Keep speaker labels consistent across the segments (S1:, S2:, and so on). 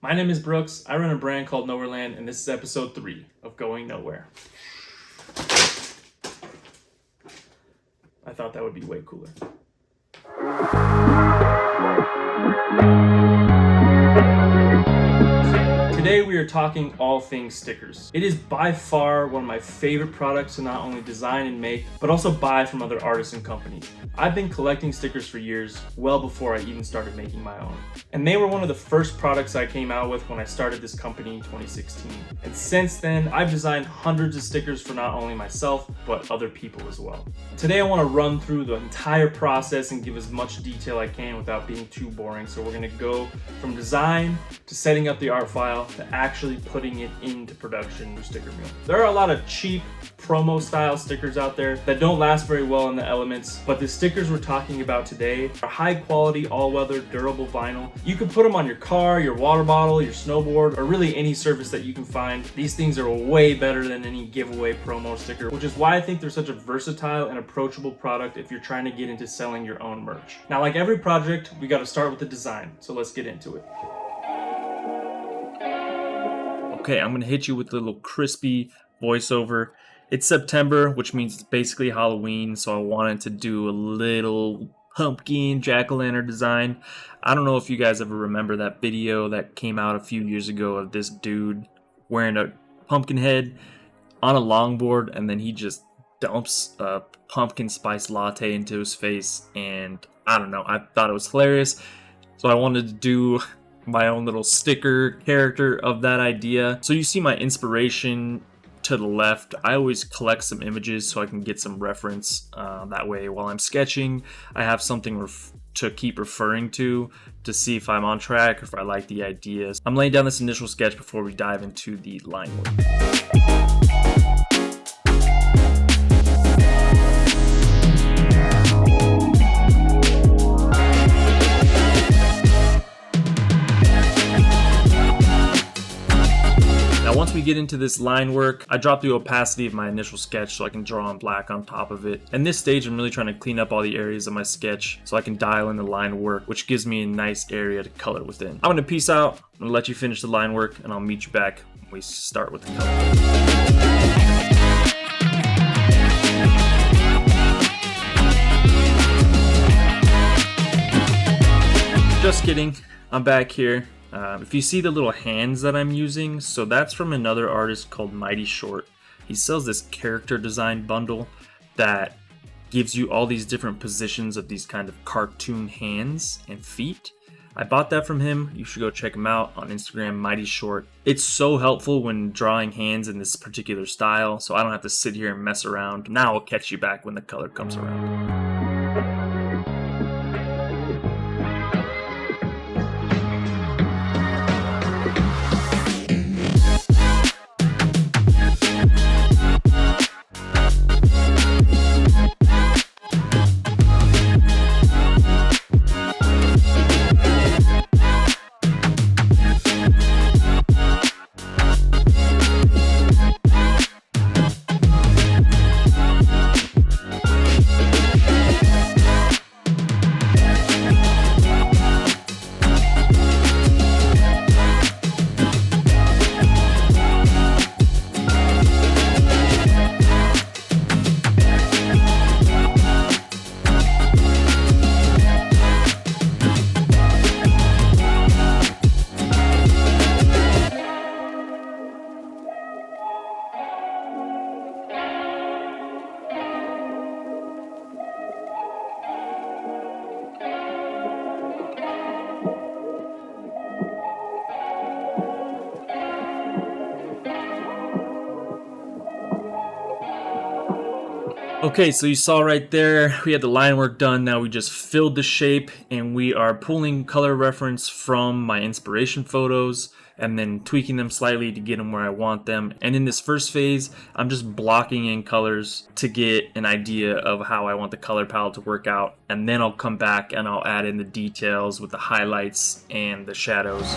S1: My name is Brooks. I run a brand called Nowhereland, and this is episode 3 of Going Nowhere. I thought that would be way cooler. Today we are talking all things stickers. It is by far one of my favorite products to not only design and make, but also buy from other artists and companies. I've been collecting stickers for years, well before I even started making my own. And they were one of the first products I came out with when I started this company in 2016. And since then, I've designed hundreds of stickers for not only myself, but other people as well. Today I want to run through the entire process and give as much detail I can without being too boring. So we're going to go from design to setting up the art file to actually putting it into production with Sticker Mule. There are a lot of cheap promo style stickers out there that don't last very well in the elements, but the stickers we're talking about today are high quality, all-weather, durable vinyl. You can put them on your car, your water bottle, your snowboard, or really any surface that you can find. These things are way better than any giveaway promo sticker, which is why I think they're such a versatile and approachable product if you're trying to get into selling your own merch. Now, like every project, we got to start with the design, so let's get into it. Okay, I'm gonna hit you with a little crispy voiceover. It's September, which means it's basically Halloween, so I wanted to do a little pumpkin jack-o'-lantern design. I don't know if you guys ever remember that video that came out a few years ago of this dude wearing a pumpkin head on a longboard, and then he just dumps a pumpkin spice latte into his face, and I don't know, I thought it was hilarious, so I wanted to do my own little sticker character of that idea. So you see my inspiration to the left. I always collect some images so I can get some reference. That way while I'm sketching, I have something to keep referring to see if I'm on track, if I like the ideas. I'm laying down this initial sketch before we dive into the line work. Once we get into this line work, I drop the opacity of my initial sketch so I can draw in black on top of it. And this stage, I'm really trying to clean up all the areas of my sketch so I can dial in the line work, which gives me a nice area to color within. I'm gonna peace out, I'm gonna let you finish the line work, and I'll meet you back when we start with the color. Just kidding, I'm back here. If you see the little hands that I'm using, so that's from another artist called Mighty Short. He sells this character design bundle that gives you all these different positions of these kind of cartoon hands and feet. I bought that from him. You should go check him out on Instagram, Mighty Short. It's so helpful when drawing hands in this particular style, so I don't have to sit here and mess around. Now I'll catch you back when the color comes around. Okay, so you saw right there, we had the line work done. Now we just filled the shape and we are pulling color reference from my inspiration photos and then tweaking them slightly to get them where I want them. And in this first phase, I'm just blocking in colors to get an idea of how I want the color palette to work out. And then I'll come back and I'll add in the details with the highlights and the shadows.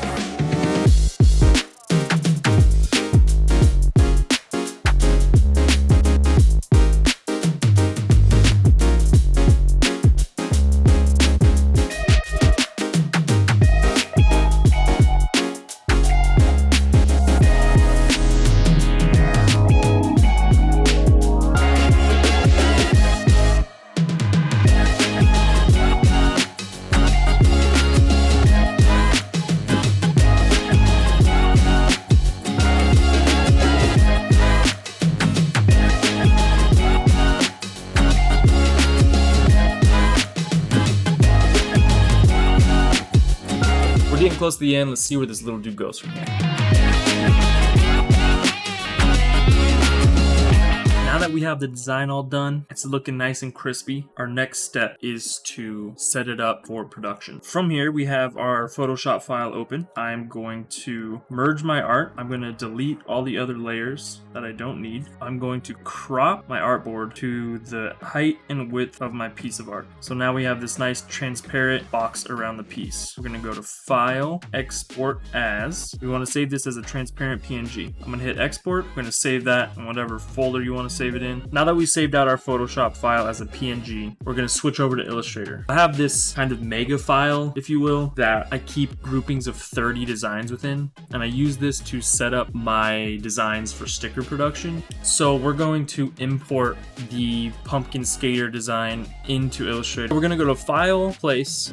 S1: close to the end. Let's see where this little dude goes from here. Now that we have the design all done, it's looking nice and crispy. Our next step is to set it up for production. From here, we have our Photoshop file open. I'm going to merge my art. I'm going to delete all the other layers that I don't need. I'm going to crop my artboard to the height and width of my piece of art. So now we have this nice transparent box around the piece. We're going to go to File, Export As. We want to save this as a transparent PNG. I'm going to hit Export. We're going to save that in whatever folder you want to save it in. Now that we saved out our Photoshop file as a PNG, we're going to switch over to Illustrator. I have this kind of mega file, if you will, that I keep groupings of 30 designs within, and I use this to set up my designs for sticker production. So we're going to import the pumpkin skater design into Illustrator. We're going to go to File, Place.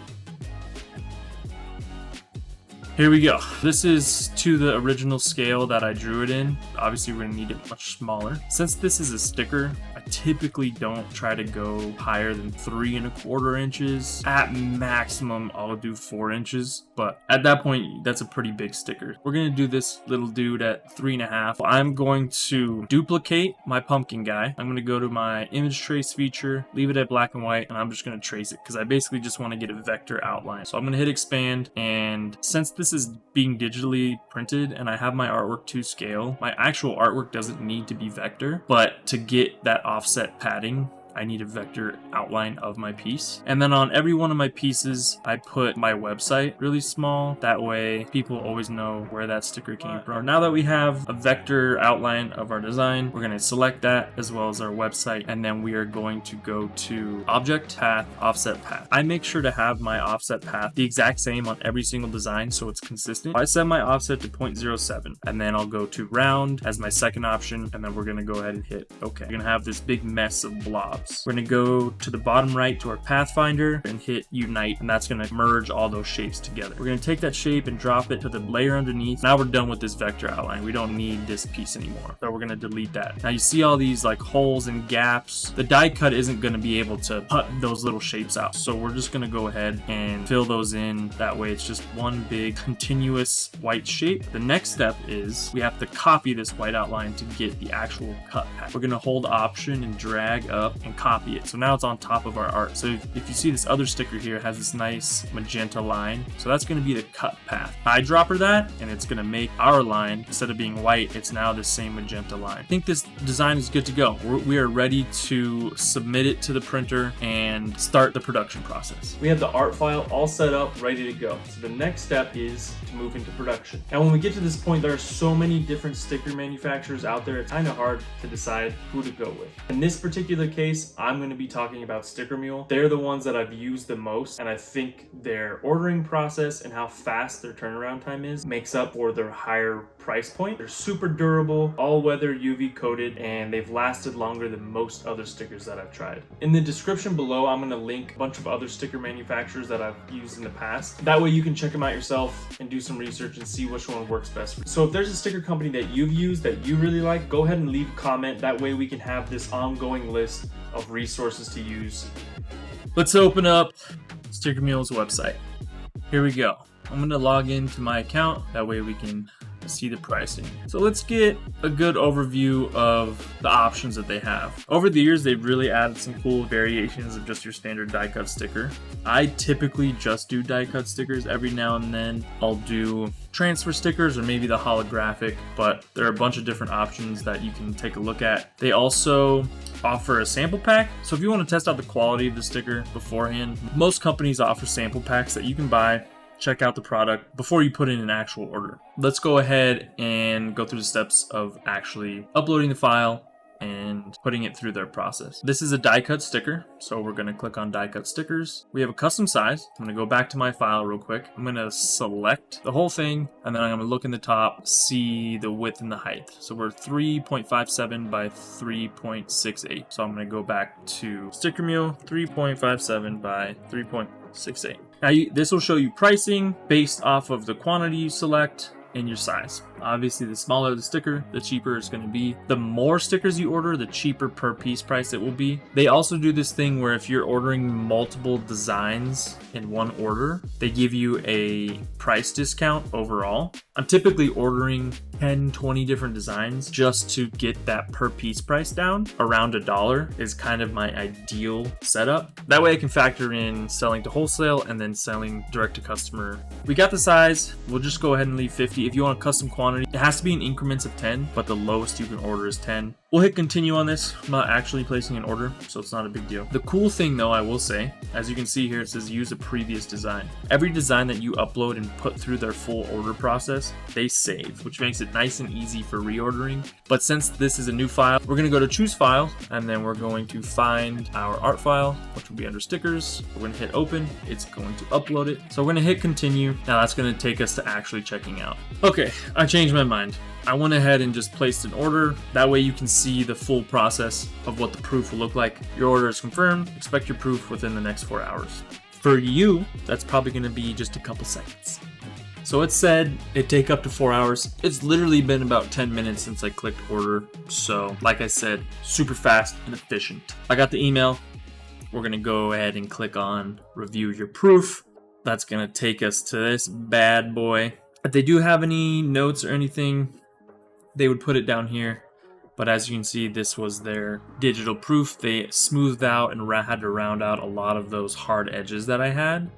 S1: Here we go. This is to the original scale that I drew it in. Obviously, we're gonna need it much smaller. Since this is a sticker, I typically don't try to go higher than 3¼ inches. At maximum, I'll do 4 inches, but at that point, that's a pretty big sticker. We're gonna do this little dude at 3½. I'm going to duplicate my pumpkin guy. I'm gonna go to my image trace feature, leave it at black and white, and I'm just gonna trace it because I basically just want to get a vector outline. So I'm gonna hit expand, and since this is being digitally printed and I have my artwork to scale, my actual artwork doesn't need to be vector, but to get that offset padding, I need a vector outline of my piece. And then on every one of my pieces, I put my website really small. That way people always know where that sticker came from. Now that we have a vector outline of our design, we're going to select that as well as our website. And then we are going to go to Object, Path, Offset Path. I make sure to have my offset path the exact same on every single design so it's consistent. I set my offset to 0.07, and then I'll go to Round as my second option, and then we're going to go ahead and hit OK. We're going to have this big mess of blobs. We're going to go to the bottom right to our Pathfinder and hit Unite, and that's going to merge all those shapes together. We're going to take that shape and drop it to the layer underneath. Now we're done with this vector outline. We don't need this piece anymore. So we're going to delete that. Now you see all these like holes and gaps. The die cut isn't going to be able to cut those little shapes out. So we're just going to go ahead and fill those in. That way it's just one big continuous white shape. The next step is we have to copy this white outline to get the actual cut path. We're going to hold Option and drag up and copy it. So now it's on top of our art. So if you see this other sticker here, it has this nice magenta line. So that's going to be the cut path. Eyedropper that, and it's going to make our line, instead of being white, it's now the same magenta line. I think this design is good to go. We are ready to submit it to the printer and start the production process. We have the art file all set up, ready to go. So the next step is to move into production. Now when we get to this point, there are so many different sticker manufacturers out there, it's kind of hard to decide who to go with. In this particular case, I'm going to be talking about Sticker Mule. They're the ones that I've used the most, and I think their ordering process and how fast their turnaround time is makes up for their higher price point. They're super durable, all-weather UV coated, and they've lasted longer than most other stickers that I've tried. In the description below, I'm going to link a bunch of other sticker manufacturers that I've used in the past. That way you can check them out yourself and do some research and see which one works best for you. So if there's a sticker company that you've used that you really like, go ahead and leave a comment. That way we can have this ongoing list of resources to use. Let's open up Sticker Mule's website. Here we go. I'm going to log into my account. That way we can see the pricing. So let's get a good overview of the options that they have. Over the years, they've really added some cool variations of just your standard die cut sticker. I typically just do die cut stickers. Every now and then I'll do transfer stickers or maybe the holographic, but there are a bunch of different options that you can take a look at. They also offer a sample pack. So if you want to test out the quality of the sticker beforehand, most companies offer sample packs that you can buy, check out the product before you put in an actual order. Let's go ahead and go through the steps of actually uploading the file and putting it through their process. This is a die cut sticker, so we're going to click on die cut stickers. We have a custom size. I'm going to go back to my file real quick. I'm going to select the whole thing, and then I'm going to look in the top, see the width and the height. So we're 3.57 by 3.68. So I'm going to go back to Sticker Mule, 3.57 by 3.68. Now this will show you pricing based off of the quantity you select and your size. Obviously, the smaller the sticker, the cheaper it's going to be. The more stickers you order, the cheaper per piece price it will be. They also do this thing where if you're ordering multiple designs in one order, they give you a price discount overall. I'm typically ordering 10-20 different designs just to get that per piece price down. Around $1 is kind of my ideal setup. That way I can factor in selling to wholesale and then selling direct to customer. We got the size. We'll just go ahead and leave 50. If you want a custom quantity, it has to be in increments of 10, but the lowest you can order is 10. We'll hit continue on this. I'm not actually placing an order, so it's not a big deal. The cool thing though, I will say, as you can see here, it says use a previous design. Every design that you upload and put through their full order process, they save, which makes it nice and easy for reordering. But since this is a new file, we're gonna go to choose file, and then we're going to find our art file, which will be under stickers. We're gonna hit open. It's going to upload it. So we're gonna hit continue. Now that's gonna take us to actually checking out. Okay, I changed my mind. I went ahead and just placed an order. That way you can see the full process of what the proof will look like. Your order is confirmed. Expect your proof within the next 4 hours. For you, that's probably gonna be just a couple seconds. So it said it'd take up to 4 hours. It's literally been about 10 minutes since I clicked order. So like I said, super fast and efficient. I got the email. We're gonna go ahead and click on review your proof. That's gonna take us to this bad boy. If they do have any notes or anything, they would put it down here. But as you can see, this was their digital proof. They smoothed out and had to round out a lot of those hard edges that I had,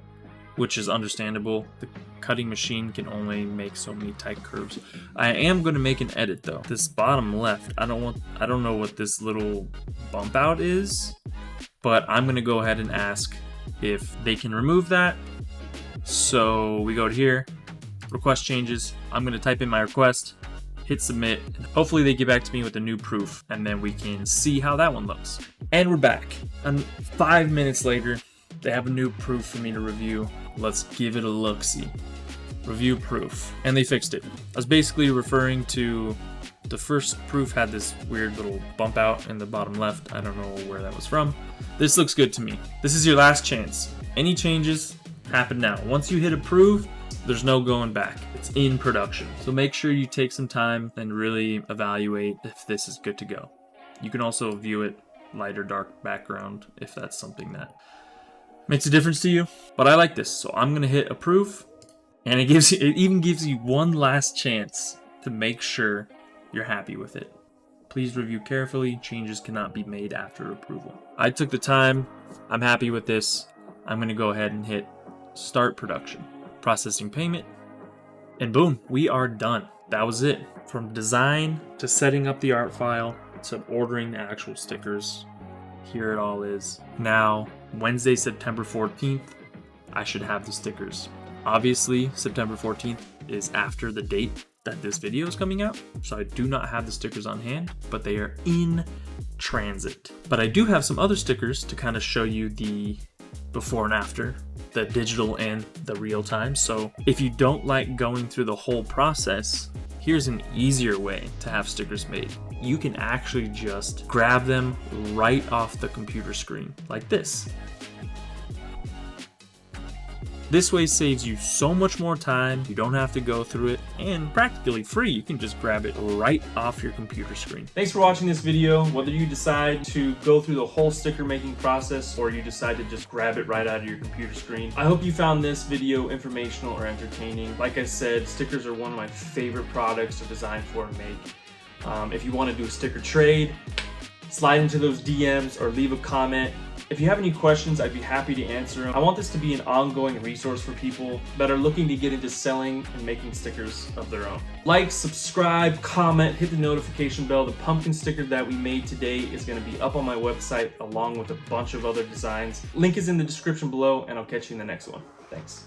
S1: which is understandable. The cutting machine can only make so many tight curves. I am going to make an edit though. This bottom left, I don't know what this little bump out is, but I'm going to go ahead and ask if they can remove that. So we go to here, request changes. I'm going to type in my request, hit submit, and hopefully they get back to me with a new proof, and then we can see how that one looks. And we're back. And 5 minutes later, they have a new proof for me to review. Let's give it a look-see. Review proof. And they fixed it. I was basically referring to the first proof had this weird little bump out in the bottom left. I don't know where that was from. This looks good to me. This is your last chance. Any changes happen now. Once you hit approve, there's no going back. It's in production. So make sure you take some time and really evaluate if this is good to go. You can also view it light or dark background if that's something that makes a difference to you. But I like this, so I'm gonna hit approve, and it even gives you one last chance to make sure you're happy with it. Please review carefully. Changes cannot be made after approval. I took the time. I'm happy with this. I'm gonna go ahead and hit start production. Processing payment, and boom, we are done. That was it. From design to setting up the art file to ordering the actual stickers, here it all is. Now, Wednesday, September 14th, I should have the stickers. Obviously, September 14th is after the date that this video is coming out, so I do not have the stickers on hand, but they are in transit. But I do have some other stickers to kind of show you the before and after, the digital and the real time. So if you don't like going through the whole process, here's an easier way to have stickers made. You can actually just grab them right off the computer screen like this. This way saves you so much more time. You don't have to go through it, and practically free. You can just grab it right off your computer screen. Thanks for watching this video. Whether you decide to go through the whole sticker making process or you decide to just grab it right out of your computer screen, I hope you found this video informational or entertaining. Like I said, stickers are one of my favorite products to design for and make. If you want to do a sticker trade, slide into those DMs or leave a comment. If you have any questions, I'd be happy to answer them. I want this to be an ongoing resource for people that are looking to get into selling and making stickers of their own. Like, subscribe, comment, hit the notification bell. The pumpkin sticker that we made today is going to be up on my website along with a bunch of other designs. Link is in the description below, and I'll catch you in the next one. Thanks.